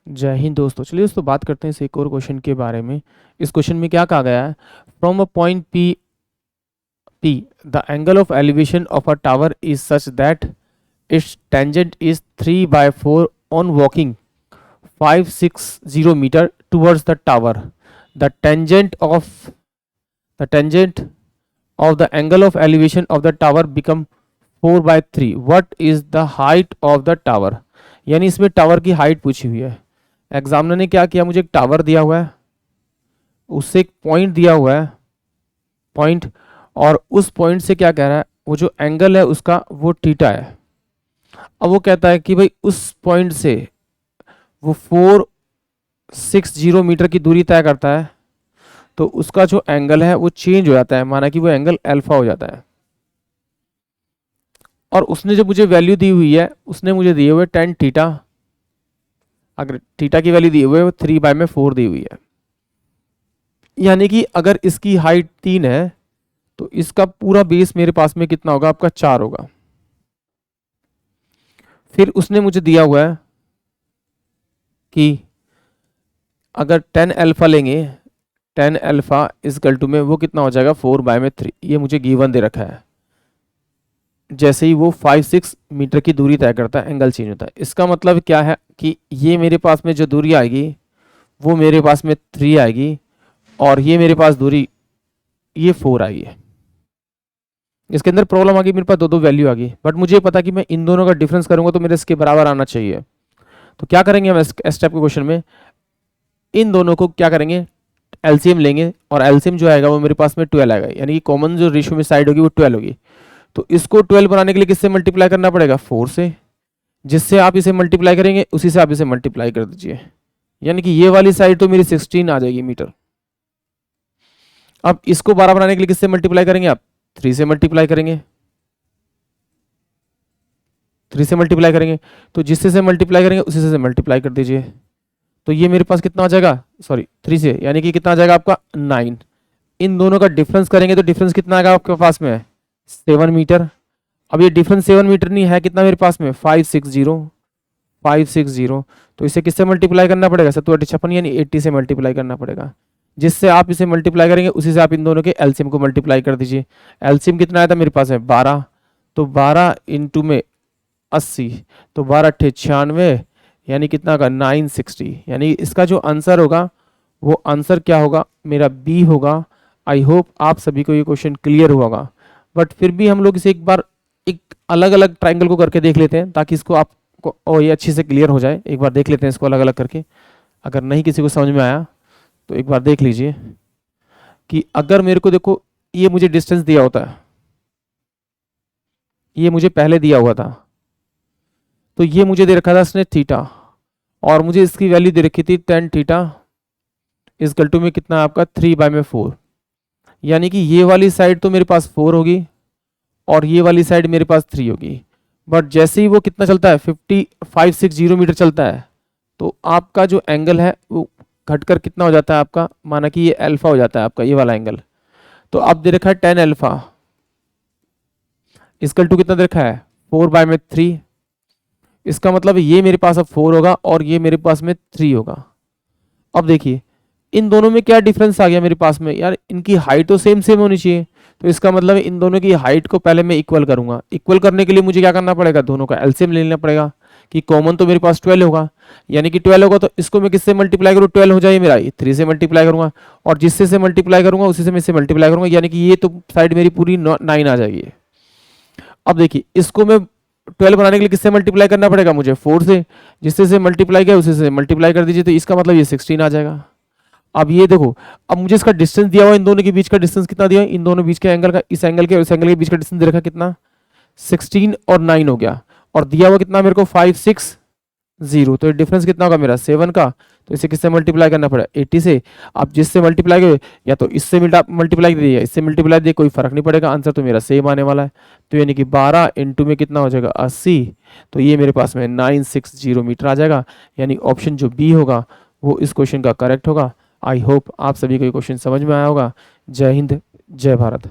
जय हिंद दोस्तों। चलिए दोस्तों बात करते हैं इस एक और क्वेश्चन के बारे में। इस क्वेश्चन में क्या कहा गया है, from a point P the angle of elevation of a tower is such that its tangent is 3/4 on walking 560 metres towards the tower. The tangent of the angle of elevation of the tower become 4/3। What is the height of the tower. यानी इसमें tower की height पूछी हुई है। Examiner ने क्या किया, मुझे एक टावर दिया हुआ है, उससे एक पॉइंट दिया हुआ है, पॉइंट, और उस पॉइंट से क्या कह रहा है, वो जो एंगल है उसका वो थीटा है। अब वो कहता है कि भाई उस पॉइंट से वो 460 मीटर की दूरी तय करता है, तो उसका जो एंगल है वो चेंज हो जाता है, माना कि वो एंगल अल्फा हो जाता है। और उसने जो मुझे वैल्यू दी हुई है, उसने मुझे दिए हुए 10 थीटा, अगर थीटा की वैल्यू दी हुई है वो 3/4 दी हुई है। यानी कि अगर इसकी हाइट 3 है तो इसका पूरा बेस मेरे पास में कितना होगा, आपका 4 होगा। फिर उसने मुझे दिया हुआ है कि अगर 10 अल्फा लेंगे, 10 अल्फा इजकल टू में वो कितना हो जाएगा 4/3। ये मुझे गिवन दे रखा है। जैसे ही वो 5-6 मीटर की दूरी तय करता है एंगल चेंज होता है। इसका मतलब क्या है कि ये मेरे पास में जो दूरी आएगी वो मेरे पास में 3 आएगी, और ये मेरे पास दूरी ये 4 आई है। इसके अंदर प्रॉब्लम आ गई, मेरे पास दो वैल्यू आ गई, बट मुझे पता कि मैं इन दोनों का डिफरेंस करूंगा तो मेरे इसके बराबर आना चाहिए। तो क्या करेंगे हम इस स्टेप के क्वेश्चन में, इन दोनों को क्या करेंगे, एलसीएम लेंगे, और एलसीएम जो आएगा वो मेरे पास में 12 आएगा, यानी कि कॉमन जो रेशियो में साइड होगी वो 12 होगी। तो इसको 12 बनाने के लिए किससे मल्टीप्लाई करना पड़ेगा, 4 से। जिससे आप इसे मल्टीप्लाई करेंगे उसी से आप इसे मल्टीप्लाई कर दीजिए, यानी कि ये वाली साइड तो मेरी 16 आ जाएगी मीटर। अब इसको 12 बनाने के लिए किससे मल्टीप्लाई करेंगे, आप 3 से मल्टीप्लाई करेंगे, 3 से मल्टीप्लाई करेंगे, तो जिससे से मल्टीप्लाई करेंगे उसी से मल्टीप्लाई कर दीजिए। तो ये मेरे पास कितना आ जाएगा, सॉरी 3 से, यानी कि कितना आ जाएगा आपका 9। इन दोनों का डिफरेंस करेंगे तो डिफरेंस कितना आएगा आपके पास में, 7 मीटर। अब ये डिफरेंस 7 मीटर नहीं है, कितना मेरे पास में 560। तो इसे किससे मल्टीप्लाई करना पड़ेगा, 7×8 यानी 80 से मल्टीप्लाई करना पड़ेगा। जिससे आप इसे मल्टीप्लाई करेंगे उसी से आप इन दोनों के एलसीएम को मल्टीप्लाई कर दीजिए। एलसीएम कितना आया था मेरे पास में 12, तो 12 इंटू में 80, तो 12×8 96, यानी कितना होगा 960। यानी इसका जो आंसर होगा वो आंसर क्या होगा, मेरा बी होगा। आई होप आप सभी को ये क्वेश्चन क्लियर हुआ होगा, बट फिर भी हम लोग इसे एक बार एक अलग अलग ट्राइंगल को करके देख लेते हैं ताकि इसको आपको ये अच्छे से क्लियर हो जाए। एक बार देख लेते हैं इसको अलग अलग करके, अगर नहीं किसी को समझ में आया तो एक बार देख लीजिए कि अगर मेरे को देखो ये मुझे डिस्टेंस दिया होता है, ये मुझे पहले दिया हुआ था, तो ये मुझे दे रखा था इसने थीटा, और मुझे इसकी वैल्यू दे रखी थी 10 थीटा इजकल टू में कितना आपका 3/4। यानी कि ये वाली साइड तो मेरे पास 4 होगी और ये वाली साइड मेरे पास 3 होगी। बट जैसे ही वो कितना चलता है 560 मीटर चलता है, तो आपका जो एंगल है वो घटकर कितना हो जाता है आपका, माना कि ये अल्फा हो जाता है आपका ये वाला एंगल। तो अब दे रखा है 10 अल्फा इजकल टू कितना दे रखा है 4/3। इसका मतलब ये मेरे पास अब 4 होगा और ये मेरे पास में 3 होगा। अब देखिए इन दोनों में क्या डिफरेंस आ गया मेरे पास में, यार इनकी हाइट तो सेम सेम होनी चाहिए। तो इसका मतलब इन दोनों की हाइट को पहले मैं इक्वल करूंगा। इक्वल करने के लिए मुझे क्या करना पड़ेगा, दोनों का एलसीएम ले लेना पड़ेगा, कि कॉमन तो मेरे पास 12 होगा, यानी कि 12 होगा तो इसको मैं किससे मल्टीप्लाई करूँ, 12 हो जाए मेरा, 3 से मल्टीप्लाई करूंगा, और जिससे से मल्टीप्लाई करूंगा उसी से मैं इससे मल्टीप्लाई करूंगा, यानी कि ये तो साइड मेरी पूरी 9 आ जाएगी। अब देखिए इसको मैं 12 बनाने के लिए किससे मल्टीप्लाई करना पड़ेगा, मुझे 4 से, जिससे से मल्टीप्लाई किया उसी से मल्टीप्लाई कर दीजिए, तो इसका मतलब ये 16 आ जाएगा। अब ये देखो, अब मुझे इसका डिस्टेंस दिया हुआ, इन दोनों के बीच का डिस्टेंस कितना दिया, इन दोनों बीच के एंगल का, इस एंगल के और इस एंगल के बीच का डिस्टेंस दे रखा कितना 16 और 9 हो गया, और दिया हुआ कितना मेरे को 560, तो डिफरेंस कितना होगा मेरा 7 का। तो इसे किससे मल्टीप्लाई करना पड़ा 80 से। आप जिससे मल्टीप्लाई करो या तो इससे मल्टीप्लाई दीजिए, इससे मल्टीप्लाई दिए, कोई फर्क नहीं पड़ेगा, आंसर तो मेरा सेम आने वाला है। तो यानी कि 12 इंटू में कितना हो जाएगा 80, तो ये मेरे पास में 960 मीटर आ जाएगा। यानी ऑप्शन जो बी होगा वो इस क्वेश्चन का करेक्ट होगा। आई होप आप सभी को ये क्वेश्चन समझ में आया होगा। जय हिंद, जय भारत।